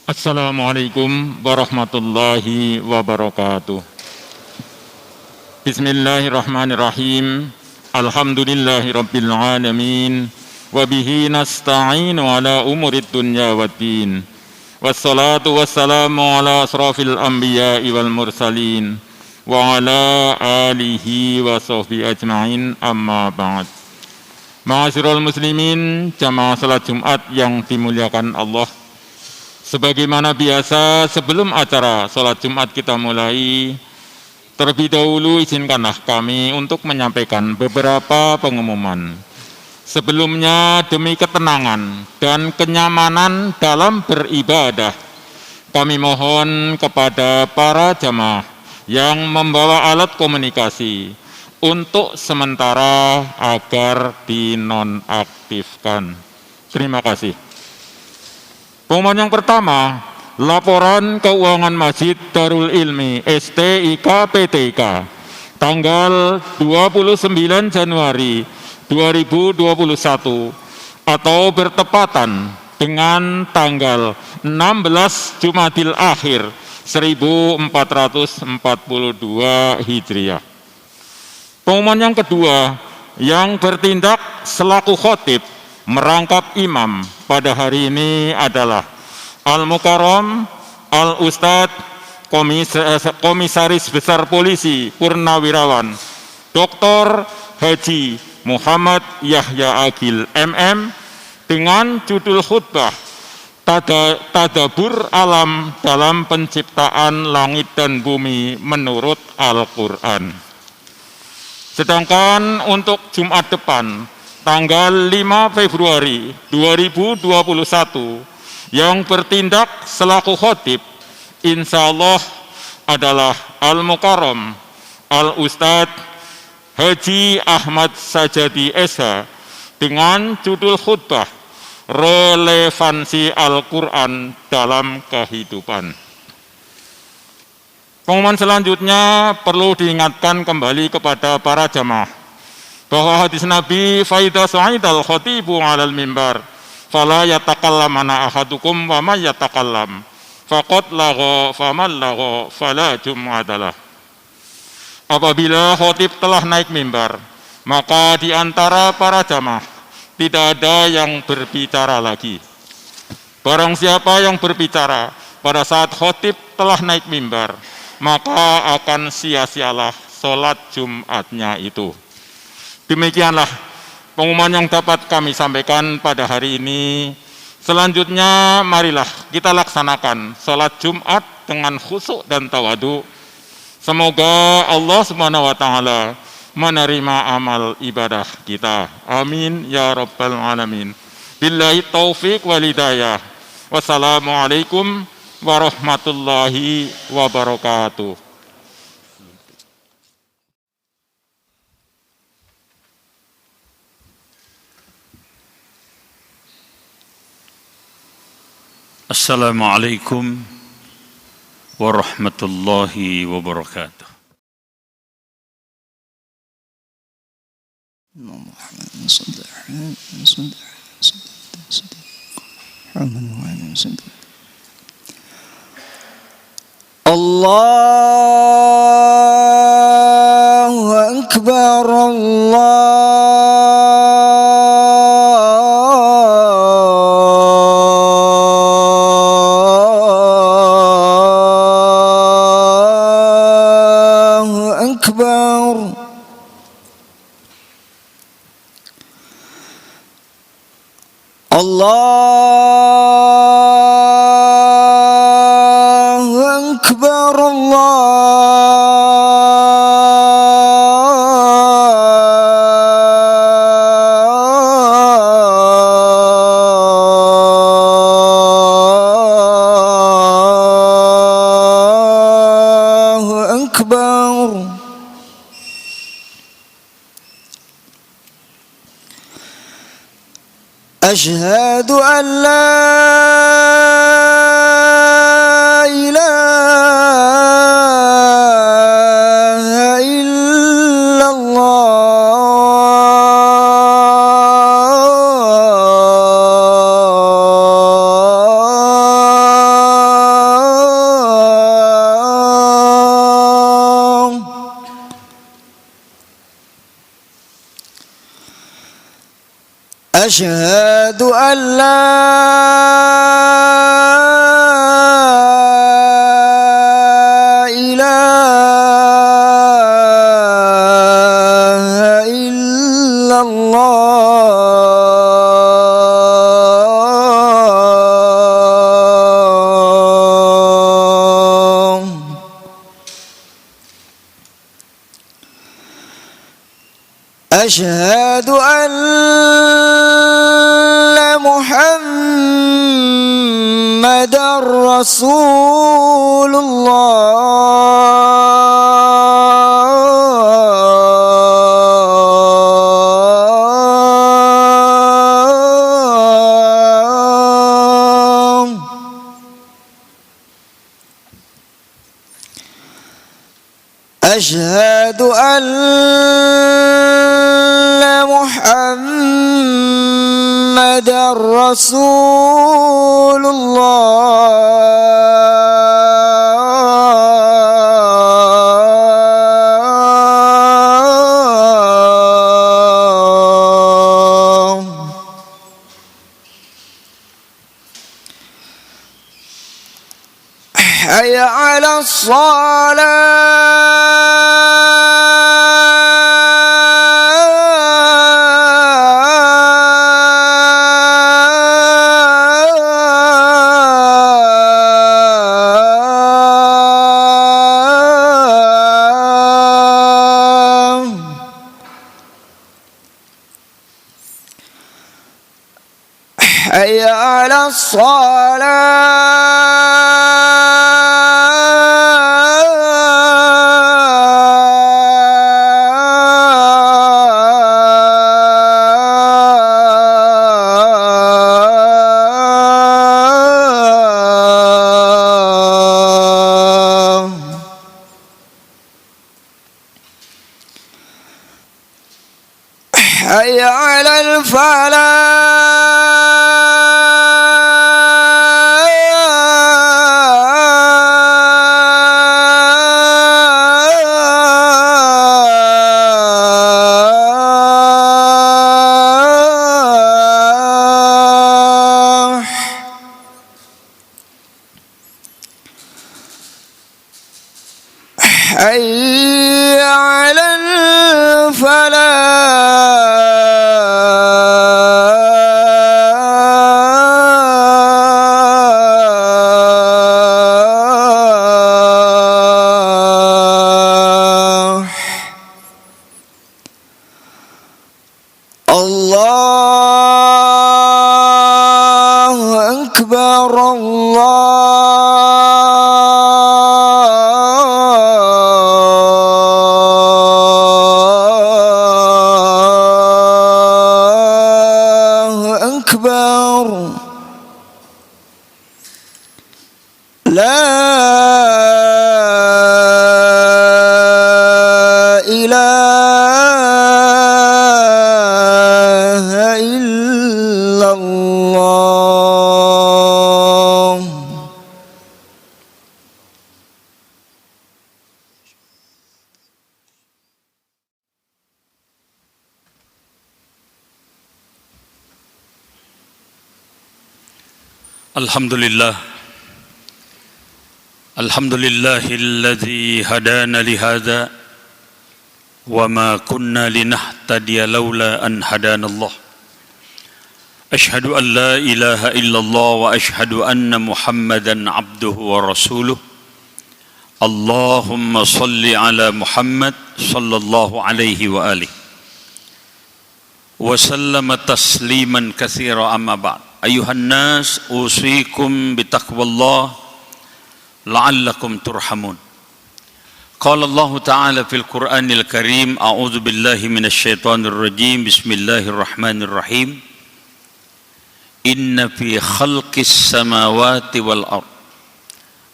Assalamualaikum warahmatullahi wabarakatuh. Bismillahirrahmanirrahim. Alhamdulillahi rabbil alamin. Wabihi nasta'inu ala umurid dunya waddin. Wassalatu wassalamu ala asrafil anbiya'i wal mursalin. Wa ala alihi wa sahbihi ajma'in, amma ba'd. Ma'asyiral muslimin, jamaah salat Jumat yang dimuliakan Allah. Sebagaimana biasa, sebelum acara sholat Jumat kita mulai, terlebih dahulu izinkanlah kami untuk menyampaikan beberapa pengumuman. Sebelumnya, demi ketenangan dan kenyamanan dalam beribadah, kami mohon kepada para jamaah yang membawa alat komunikasi untuk sementara agar dinonaktifkan. Terima kasih. Pengumuman yang pertama, laporan keuangan Masjid Darul Ilmi STIK PTIK tanggal 29 Januari 2021 atau bertepatan dengan tanggal 16 Jumadil Akhir 1442 Hijriah. Pengumuman yang kedua, yang bertindak selaku khotib merangkap imam pada hari ini adalah Al-Mukarram Al-Ustadz Komisaris Besar Polisi Purnawirawan Dr. Haji Muhammad Yahya Agil MM dengan judul khutbah Tadabur Alam dalam Penciptaan Langit dan Bumi menurut Al-Quran. Sedangkan untuk Jumat depan tanggal 5 Februari 2021 yang bertindak selaku khotib insya Allah adalah Al-Mukarram Al-Ustadz Haji Ahmad Sajadi SH dengan judul khutbah Relevansi Al-Quran dalam Kehidupan. Pengumuman selanjutnya perlu diingatkan kembali kepada para jamaah bahwa hadis Nabi faida sa'idal khatibu 'alal mimbar fala yatakallamana ahadukum wa may yatakallam faqad lagha faman lagha fala jum'atalah. Apabila khatib telah naik mimbar, maka di antara para jamaah tidak ada yang berbicara lagi. Barang siapa yang berbicara pada saat khatib telah naik mimbar, maka akan sia-sialah sholat Jumatnya itu. Demikianlah pengumuman yang dapat kami sampaikan pada hari ini. Selanjutnya marilah kita laksanakan sholat Jumat dengan khusyuk dan tawadu. Semoga Allah Subhanahu wa taala menerima amal ibadah kita. Amin ya rabbal alamin. Billahi taufiq wal hidayah. Wassalamualaikum warahmatullahi wabarakatuh. Assalamualaikum warahmatullahi wabarakatuh. Allahu Akbar, Allahu Akbar, Allahu Akbar. أشهد أن لا إله إلا الله أشهد أن لا إله إلا الله أشهد أن محمدًا رسول الله أشهد أن محمدًا رسول الله حي على حي على الصلاة حي على الفلاح حي على الفلاح الله أكبر الله أكبر لا إله إلا الله الحمد لله الذي هدانا لهذا وما كنا لنهتدي لولا أن هدانا الله أشهد أن لا إله إلا الله وأشهد أن محمدا عبده ورسوله اللهم صل على محمد صلى الله عليه وآله وسلم تسليما كثيرا أما بعد أيها الناس أوصيكم بتقوى الله لعلكم ترحمون قال الله تعالى في القرآن الكريم أعوذ بالله من الشيطان الرجيم بسم الله الرحمن الرحيم إن في خلق السماوات والأرض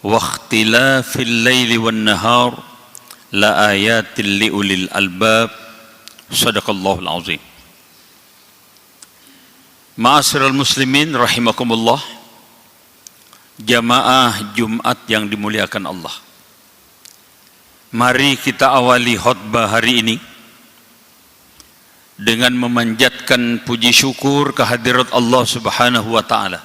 واختلاف الليل والنهار لآيات لأولي الألباب صدق الله العظيم. Ma'asyiral muslimin rahimakumullah, jamaah Jumat yang dimuliakan Allah. Mari kita awali khutbah hari ini dengan memanjatkan puji syukur kehadirat Allah Subhanahu wa taala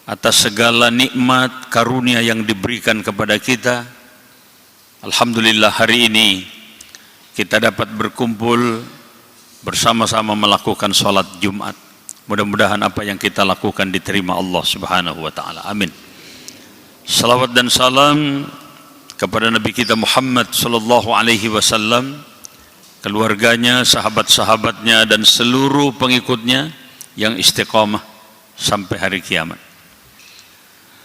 atas segala nikmat karunia yang diberikan kepada kita. Alhamdulillah hari ini kita dapat berkumpul bersama-sama melakukan salat Jumat. Mudah-mudahan apa yang kita lakukan diterima Allah Subhanahu wa taala. Amin. Salawat dan salam kepada Nabi kita Muhammad sallallahu alaihi wasallam, keluarganya, sahabat-sahabatnya dan seluruh pengikutnya yang istiqamah sampai hari kiamat.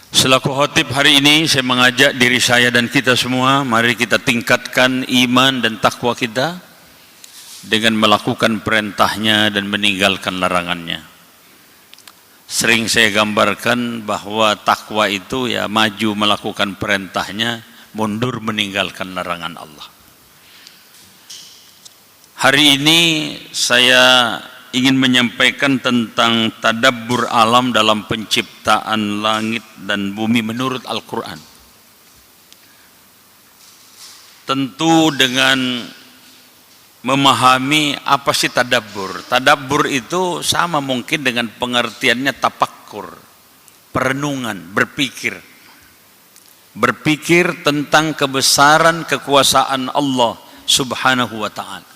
Selaku khatib hari ini saya mengajak diri saya dan kita semua, mari kita tingkatkan iman dan takwa kita dengan melakukan perintahnya dan meninggalkan larangannya. Sering saya gambarkan bahwa takwa itu ya maju melakukan perintahnya, mundur meninggalkan larangan Allah. Hari ini saya ingin menyampaikan tentang tadabbur alam dalam penciptaan langit dan bumi menurut Al-Quran. Tentu dengan memahami apa sih tadabbur. Tadabbur itu sama mungkin dengan pengertiannya tafakkur, perenungan, berpikir. Berpikir tentang kebesaran kekuasaan Allah Subhanahu wa ta'ala.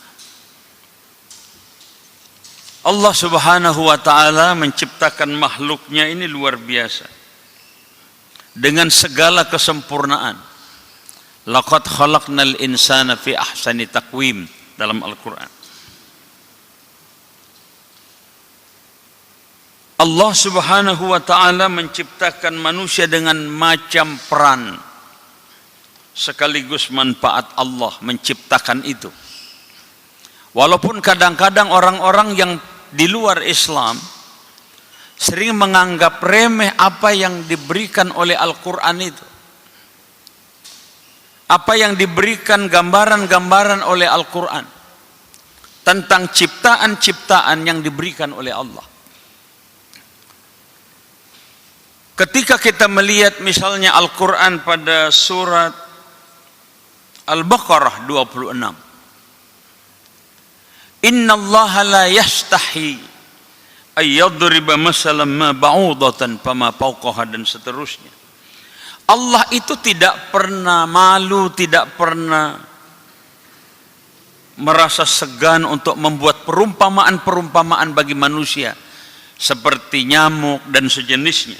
Allah Subhanahu wa ta'ala menciptakan makhluknya ini luar biasa, dengan segala kesempurnaan. Laqad khalaqnal insana fi ahsani taqwim dalam Al-Quran. Allah Subhanahu wa ta'ala menciptakan manusia dengan macam peran sekaligus manfaat Allah menciptakan itu. Walaupun kadang-kadang orang-orang yang di luar Islam sering menganggap remeh apa yang diberikan oleh Al-Quran itu, apa yang diberikan gambaran-gambaran oleh Al-Quran tentang ciptaan-ciptaan yang diberikan oleh Allah. Ketika kita melihat misalnya Al-Quran pada surat Al-Baqarah 26, Inna Allah la yastahi ayyadriba masalan ma ba'udatan fama fawqaha, dan seterusnya. Allah itu tidak pernah malu, tidak pernah merasa segan untuk membuat perumpamaan-perumpamaan bagi manusia seperti nyamuk dan sejenisnya.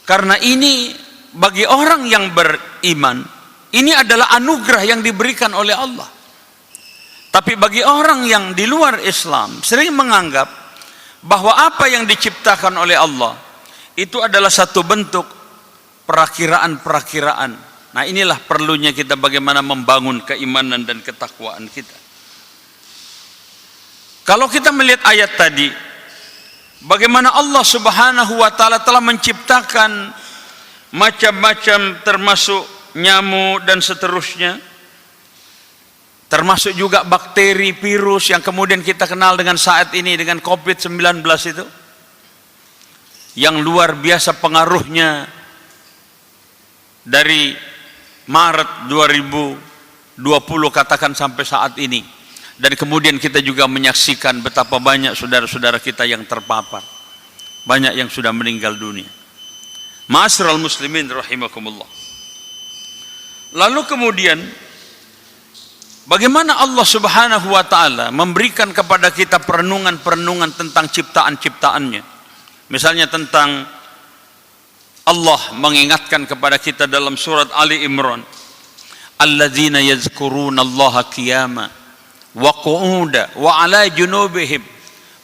Karena ini bagi orang yang beriman, ini adalah anugerah yang diberikan oleh Allah. Tapi bagi orang yang di luar Islam sering menganggap bahwa apa yang diciptakan oleh Allah itu adalah satu bentuk perakiraan-perakiraan. Nah, inilah perlunya kita bagaimana membangun keimanan dan ketakwaan kita. Kalau kita melihat ayat tadi, bagaimana Allah Subhanahu wa ta'ala telah menciptakan macam-macam termasuk nyamuk dan seterusnya, termasuk juga bakteri, virus yang kemudian kita kenal dengan saat ini dengan COVID-19 itu, yang luar biasa pengaruhnya dari Maret 2020 katakan sampai saat ini. Dan kemudian kita juga menyaksikan betapa banyak saudara-saudara kita yang terpapar, banyak yang sudah meninggal dunia. Ma'asyiral muslimin rahimakumullah. Lalu kemudian bagaimana Allah Subhanahu wa ta'ala memberikan kepada kita perenungan-perenungan tentang ciptaan-ciptaannya. Misalnya tentang Allah mengingatkan kepada kita dalam surat Ali Imran, alladzina yazkuruna Allaha qiyama wa qu'uda wa ala junubihim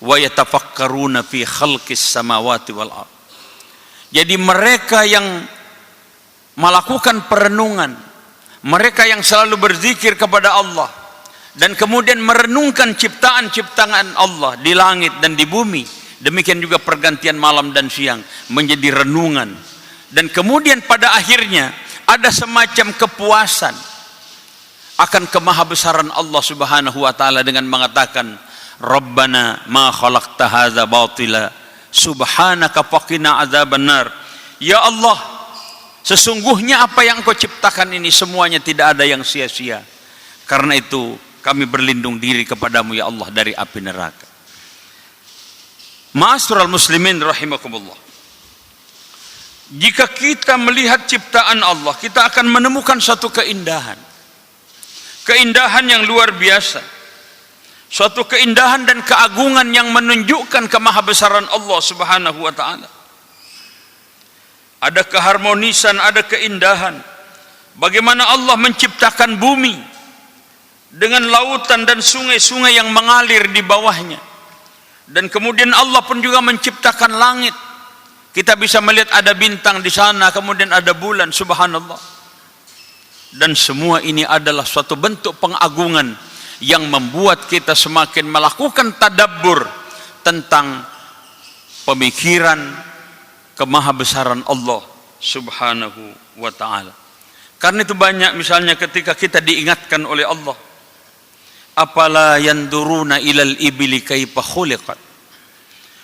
wa yatafakkaruna fi khalqis samawati wal ardh. Jadi mereka yang melakukan perenungan, mereka yang selalu berzikir kepada Allah dan kemudian merenungkan ciptaan-ciptaan Allah di langit dan di bumi, demikian juga pergantian malam dan siang menjadi renungan, dan kemudian pada akhirnya ada semacam kepuasan akan kemahabesaran Allah Subhanahu wa ta'ala dengan mengatakan, Rabbana ma khalaqta hadza batila subhanaka faqina adzabannar. Ya Allah, sesungguhnya apa yang Engkau ciptakan ini semuanya tidak ada yang sia-sia. Karena itu Kami berlindung diri kepadamu ya Allah dari api neraka. Ma'asyiral muslimin rahimakumullah. Jika kita melihat ciptaan Allah, kita akan menemukan satu keindahan. Keindahan yang luar biasa. Suatu keindahan dan keagungan yang menunjukkan kemahabesaran Allah Subhanahu wa taala. Ada keharmonisan, ada keindahan. Bagaimana Allah menciptakan bumi dengan lautan dan sungai-sungai yang mengalir di bawahnya. Dan kemudian Allah pun juga menciptakan langit. Kita bisa melihat ada bintang di sana, kemudian ada bulan, subhanallah. Dan semua ini adalah suatu bentuk pengagungan yang membuat kita semakin melakukan tadabbur tentang pemikiran kemahabesaran Allah Subhanahu wa ta'ala. Karena itu banyak misalnya ketika kita diingatkan oleh Allah, apala yanduruna ilal ibili kaifa khuliqat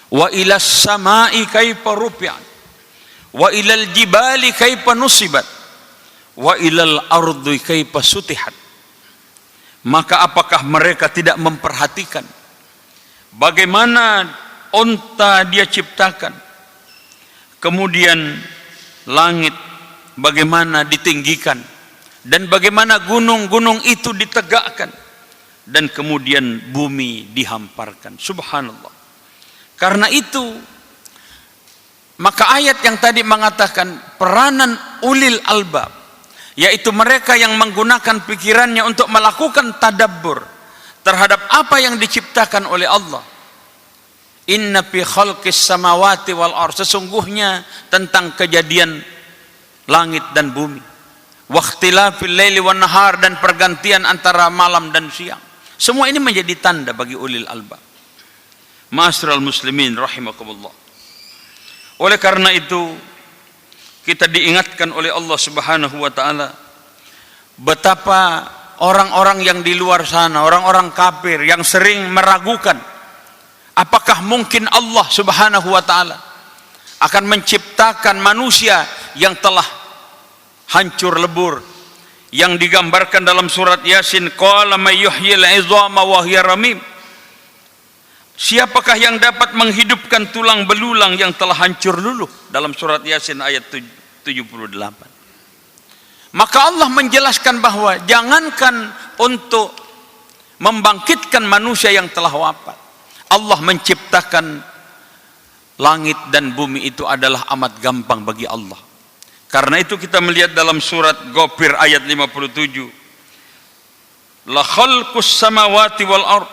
wa ilas samai kaifa rufi'at wa ilal jibali kaifa nusibat wa ilal ardi kaifa sutihat. Maka apakah mereka tidak memperhatikan bagaimana unta dia ciptakan, kemudian langit bagaimana ditinggikan, dan bagaimana gunung-gunung itu ditegakkan, dan kemudian bumi dihamparkan. Subhanallah. Karena itu maka ayat yang tadi mengatakan peranan ulil albab, yaitu mereka yang menggunakan pikirannya untuk melakukan tadabbur terhadap apa yang diciptakan oleh Allah. Inna fi khalqis samawati wal ardh, sesungguhnya tentang kejadian langit dan bumi, wa ikhtilafil laili wan nahar, dan pergantian antara malam dan siang. Semua ini menjadi tanda bagi ulil albab. Ma'asyiral muslimin rahimakumullah. Oleh karena itu kita diingatkan oleh Allah Subhanahu wa taala betapa orang-orang yang di luar sana, orang-orang kafir yang sering meragukan apakah mungkin Allah Subhanahu wa taala akan menciptakan manusia yang telah hancur lebur, yang digambarkan dalam surat Yasin, qala may yuhyil 'idhama wa hiya ramim. Siapakah yang dapat menghidupkan tulang belulang yang telah hancur luluh, dalam surat Yasin ayat 78. Maka Allah menjelaskan bahwa jangankan untuk membangkitkan manusia yang telah wafat, Allah menciptakan langit dan bumi itu adalah amat gampang bagi Allah. Karena itu kita melihat dalam surat Ghafir ayat 57, la khalqus samawati wal ard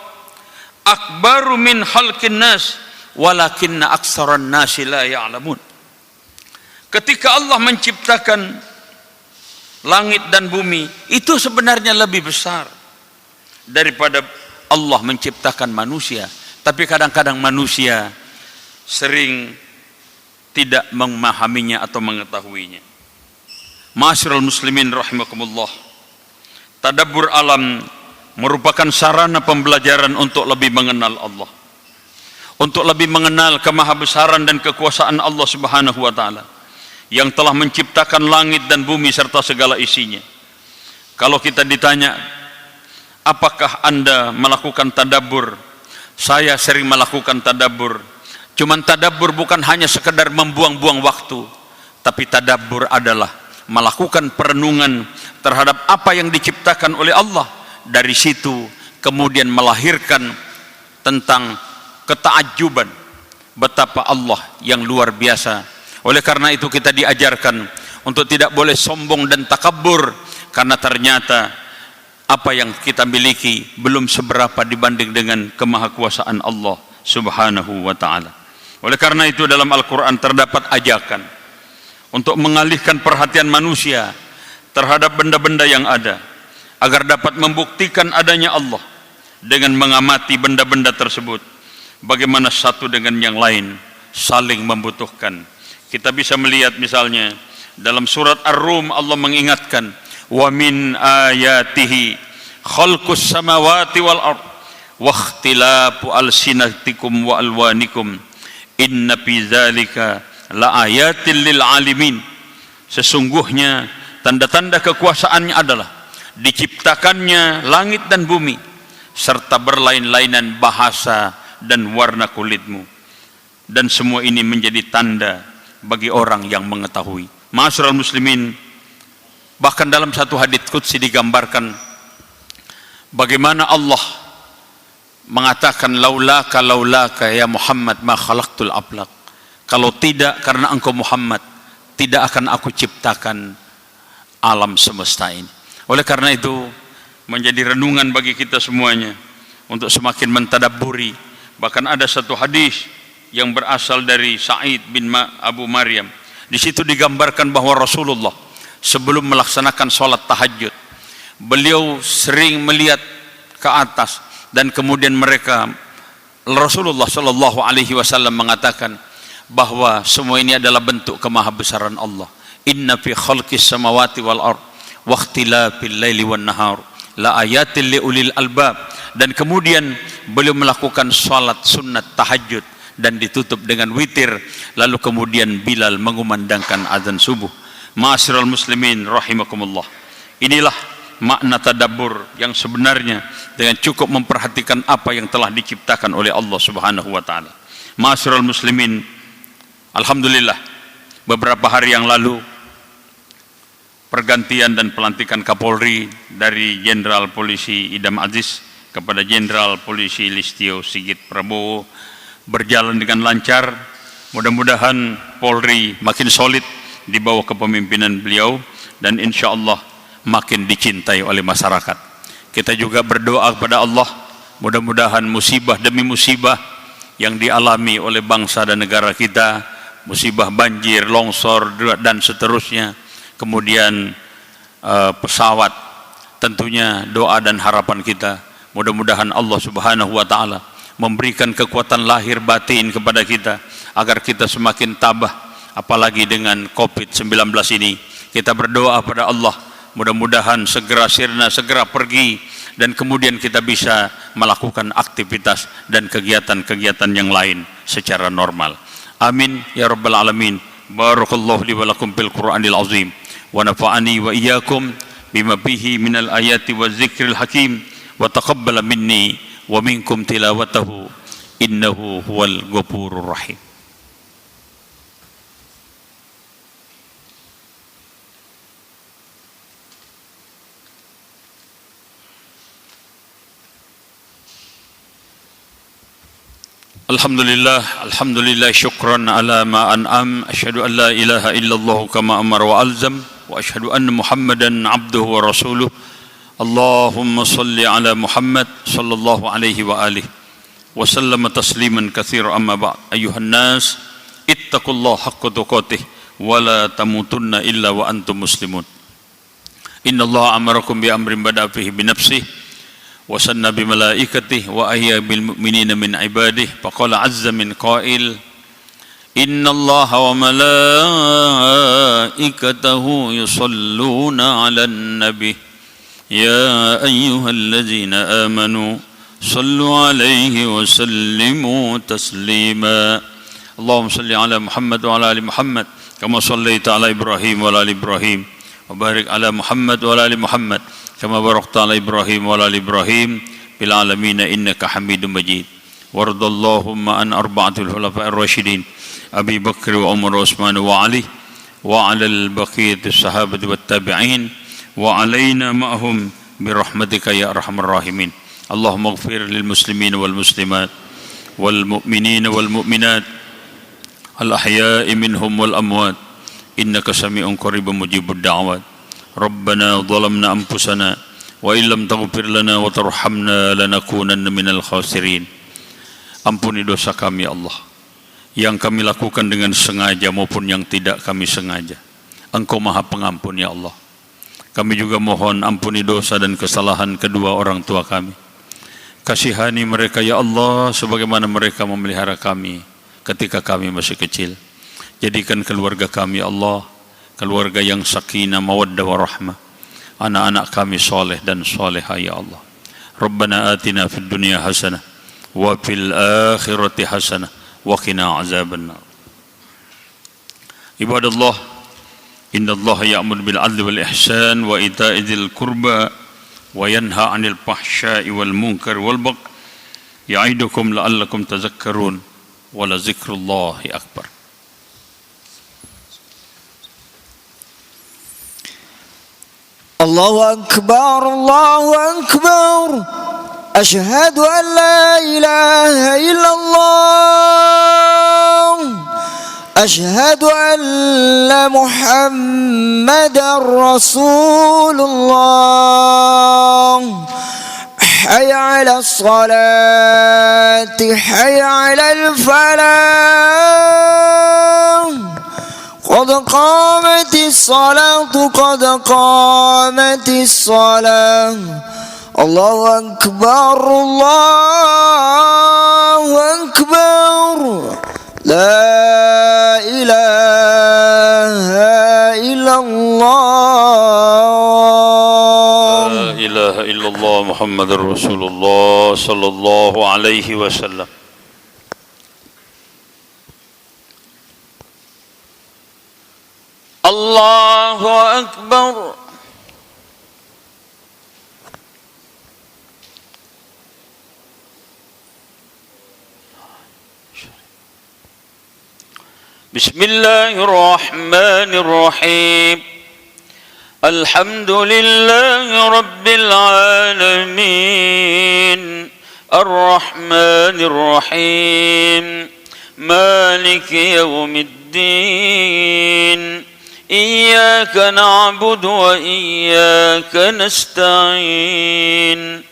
akbaru min khalqin nas walakinna aktsaran nasi la ya'lamun. Ketika Allah menciptakan langit dan bumi, itu sebenarnya lebih besar daripada Allah menciptakan manusia. Tapi kadang-kadang manusia sering tidak memahaminya atau mengetahuinya. Ma'asyiral muslimin rahimakumullah. Tadabbur alam merupakan sarana pembelajaran untuk lebih mengenal Allah, untuk lebih mengenal kemahabesaran dan kekuasaan Allah Subhanahu wa taala yang telah menciptakan langit dan bumi serta segala isinya. Kalau kita ditanya, apakah Anda melakukan tadabbur? Saya sering melakukan tadabbur. Cuman tadabbur bukan hanya sekedar membuang-buang waktu, tapi tadabbur adalah melakukan perenungan terhadap apa yang diciptakan oleh Allah. Dari situ kemudian melahirkan tentang ketakjuban betapa Allah yang luar biasa. Oleh karena itu kita diajarkan untuk tidak boleh sombong dan takabur, karena ternyata apa yang kita miliki belum seberapa dibanding dengan kemahakuasaan Allah Subhanahu wa taala. Oleh karena itu dalam Al-Quran terdapat ajakan untuk mengalihkan perhatian manusia terhadap benda-benda yang ada, agar dapat membuktikan adanya Allah dengan mengamati benda-benda tersebut, bagaimana satu dengan yang lain saling membutuhkan. Kita bisa melihat misalnya dalam surat Ar-Rum Allah mengingatkan, wa min ayatihi khalqus samawati wal ard wa ikhtilafu alsinatikum wa alwanikum inna fi dzalika la ayatin lil alimin. Sesungguhnya tanda-tanda kekuasaannya adalah diciptakannya langit dan bumi serta berlain-lainan bahasa dan warna kulitmu. Dan semua ini menjadi tanda bagi orang yang mengetahui. Ma'asyiral muslimin, bahkan dalam satu hadits qudsi digambarkan bagaimana Allah mengatakan laulaka ya Muhammad ma khalaqtul ablaq. Kalau tidak karena engkau Muhammad, tidak akan aku ciptakan alam semesta ini. Oleh karena itu menjadi renungan bagi kita semuanya untuk semakin mentadabburi. Bahkan ada satu hadis yang berasal dari Sa'id bin Abu Maryam. Di situ digambarkan bahwa Rasulullah sebelum melaksanakan sholat tahajud, beliau sering melihat ke atas, dan kemudian Rasulullah Shallallahu Alaihi Wasallam mengatakan bahwa semua ini adalah bentuk kemahabesaran Allah. Inna fi khalqis samawati wal ard wa ikhtilafil laili wan nahar la ayatil liulil albab. Dan kemudian beliau melakukan salat sunnat tahajud dan ditutup dengan witir, lalu kemudian Bilal mengumandangkan azan subuh. Ma'asyiral muslimin rahimakumullah, inilah makna tadabbur yang sebenarnya dengan cukup memperhatikan apa yang telah diciptakan oleh Allah Subhanahu wa taala. Ma'asyiral muslimin, alhamdulillah beberapa hari yang lalu pergantian dan pelantikan Kapolri dari Jenderal Polisi Idam Aziz kepada Jenderal Polisi Listio Sigit Prabowo berjalan dengan lancar. Mudah-mudahan Polri makin solid di bawah kepemimpinan beliau dan insya Allah makin dicintai oleh masyarakat. Kita juga berdoa kepada Allah, mudah-mudahan musibah demi musibah yang dialami oleh bangsa dan negara kita, musibah banjir, longsor dan seterusnya, kemudian pesawat, tentunya doa dan harapan kita mudah-mudahan Allah Subhanahu wa taala memberikan kekuatan lahir batin kepada kita agar kita semakin tabah. Apalagi dengan COVID-19 ini, kita berdoa pada Allah mudah-mudahan segera sirna, segera pergi, dan kemudian kita bisa melakukan aktivitas dan kegiatan-kegiatan yang lain secara normal. Amin ya rabbal alamin. Barakallahu li wa lakum fil Qur'anil azim wa nafa'ani wa iyyakum bima fihi minal ayati wa zikril hakim wa taqabbala minni wa minkum tilawatahu innahu huwal ghafurur rahim. Alhamdulillah syukran ala ma an'am. Asyhadu an la ilaha illallah kama amar wa alzam, wa asyhadu anna Muhammadan abduhu wa rasuluh. Allahumma salli ala Muhammad sallallahu alaihi wa alihi wa sallama tasliman katsira, amma ba'd. Ayuhan nas, ittaqullaha haqqa tuqatih wa la tamutunna illa wa antum muslimun. Innallaha amarakum bi amrin bada'a fihi bi nafsihi wa sanna bi malaikatihi wa ahya bil mu'minina min ibadihi. Faqala azza min qail, innallaha wa malaikatahu yusalluna 'alan nabi ya ayyuhalladzina amanu sallu 'alaihi wa sallimu taslima. Allahumma salli 'ala Muhammad wa 'ala ali Muhammad kama shallaita 'ala Ibrahim wa 'ala ali Ibrahim wa barik 'ala Muhammad wa 'ala ali Muhammad kama barakta 'ala Ibrahim wa 'ala ali Ibrahim fil 'alamin innaka Hamidum Majid. Wardallahumma an arba'atil khulafa'ir rasyidin Abi Bakr wa Umar wa Utsman wa Ali wa 'ala al-baqiyatis sahabati wat tabi'in wa 'alaina ma'hum birahmatika ya arhamar rahimin. Allahumma ighfir lil muslimin wal muslimat wal mu'minin wal mu'minat al ahya'i minhum wal amwat innaka sami'un qaribun mujibud da'wat. Rabbana zalamna anfusana wa illam taghfir lana wa tarhamna lanakunanna minal khasirin. Ampuni dosa kami Allah, yang kami lakukan dengan sengaja maupun yang tidak kami sengaja. Engkau Maha Pengampun ya Allah. Kami juga mohon ampuni dosa dan kesalahan kedua orang tua kami. Kasihani mereka ya Allah sebagaimana mereka memelihara kami ketika kami masih kecil. Jadikan keluarga kami ya Allah keluarga yang sakinah, mawaddah warahmah. Anak-anak kami soleh dan solehah ya Allah. Rabbana atina fid dunya hasanah wa fil akhirati hasanah wa qina azabannar. Ibadallah, innallaha ya'muru bil 'adli wal ihsan wa ita'i dzil qurba وينهى عن الفحشاء والمنكر والبغي يعظكم لعلكم تذكرون ولذكر الله أكبر. الله أكبر الله أكبر أشهد أن لا إله إلا الله أشهد أن محمدا رسول الله حي على الصلاة حي على الفلاح قد قامت الصلاة قد قامت الصلاة الله أكبر الله أكبر لا إله إلا الله لا إله إلا الله محمد رسول الله صلى الله عليه وسلم. الله أكبر. بسم الله الرحمن الرحيم. الحمد لله رب العالمين الرحمن الرحيم مالك يوم الدين إياك نعبد وإياك نستعين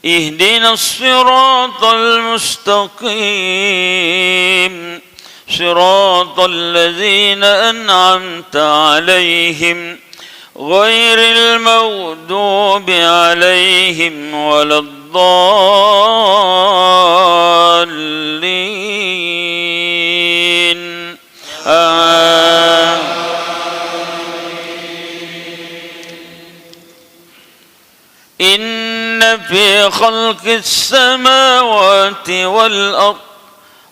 اهدنا الصراط المستقيم صراط الذين أنعمت عليهم غير المغضوب عليهم ولا الضالين إن في خلق السماوات والأرض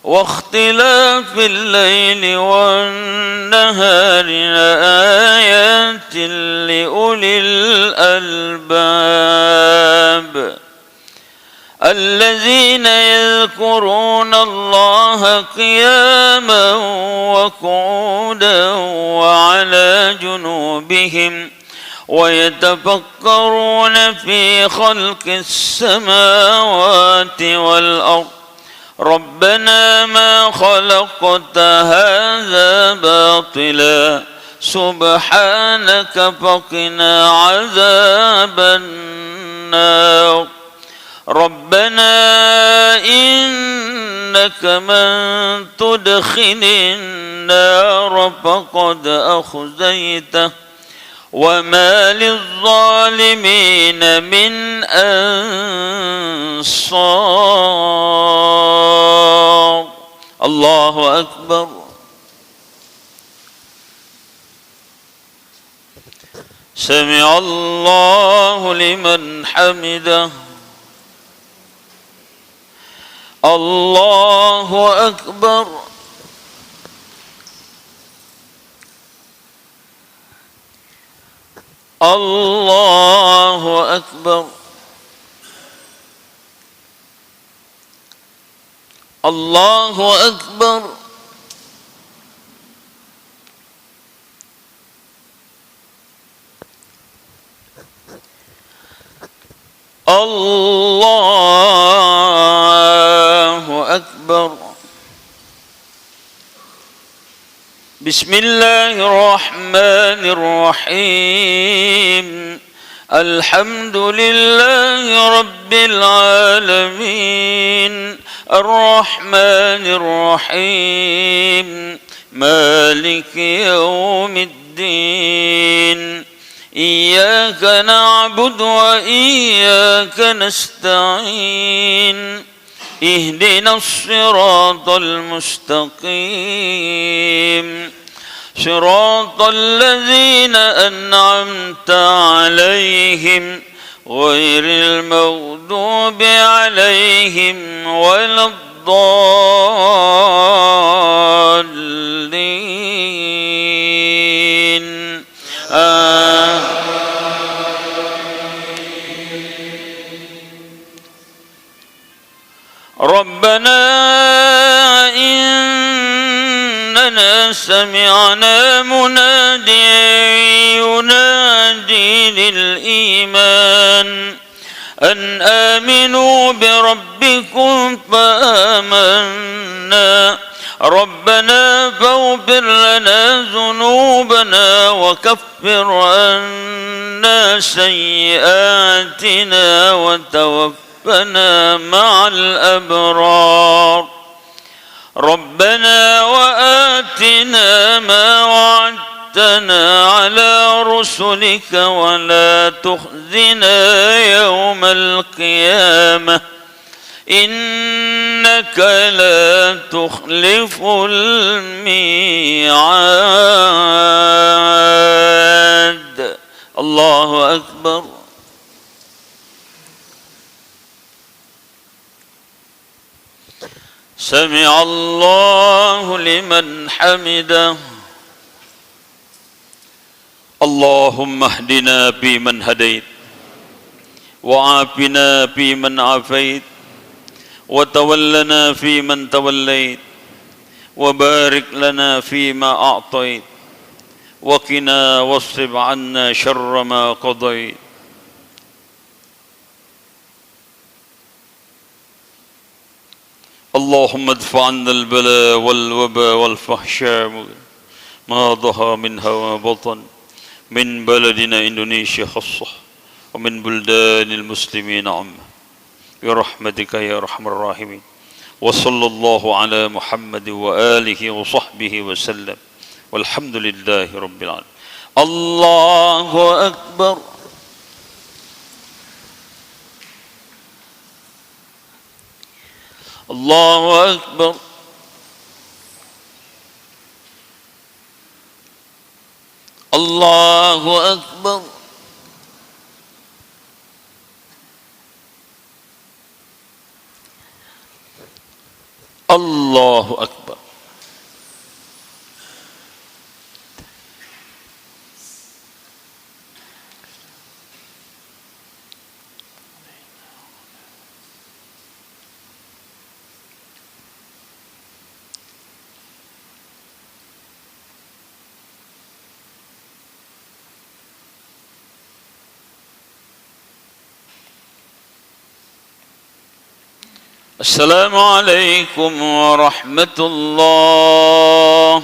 واختلاف الليل والنهار لآيات لأولي الألباب الذين يذكرون الله قياما وقعودا وعلى جنوبهم ويتفكرون في خلق السماوات والأرض ربنا ما خلقت هذا باطلا سبحانك فقنا عذاب النار ربنا إنك من تدخل النار فقد أخزيته وما للظالمين من أنصار. الله أكبر. سمع الله لمن حمده. الله أكبر. الله أكبر. الله أكبر. الله أكبر. بسم الله الرحمن الرحيم. الحمد لله رب العالمين الرحمن الرحيم مالك يوم الدين إياك نعبد وإياك نستعين اهدنا الصراط المستقيم صراط الذين أنعمت عليهم غير المغضوب عليهم ولا الضالين ربنا إننا سمعنا مناديا ينادي للإيمان أن آمنوا بربكم فآمنا ربنا فاغفر لنا ذنوبنا وكفر عنا سيئاتنا وتوفنا مع الأبرار ربنا وآتنا ما وعدتنا على رسلك ولا تخزنا يوم القيامة إنك لا تخلف الميعاد. الله أكبر. سمع الله لمن حمده. اللهم اهدنا فيمن هديت وعافنا فيمن عافيت وتولنا فيمن توليت وبارك لنا فيما أعطيت وقنا واصرف عنا شر ما قضيت. اللهم ادفع عنا البلاء والوباء والفحشاء ما ظهر منها وما بطن من بلدنا إندونيسيا خاصة ومن بلدان المسلمين عامة برحمتك يا أرحم الراحمين. وصلى الله على محمد وآله وصحبه وسلم والحمد لله رب العالمين. الله أكبر. الله أكبر. الله أكبر. الله أكبر. السلام عليكم ورحمة الله.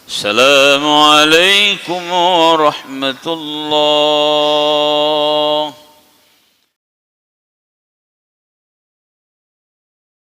السلام عليكم ورحمة الله.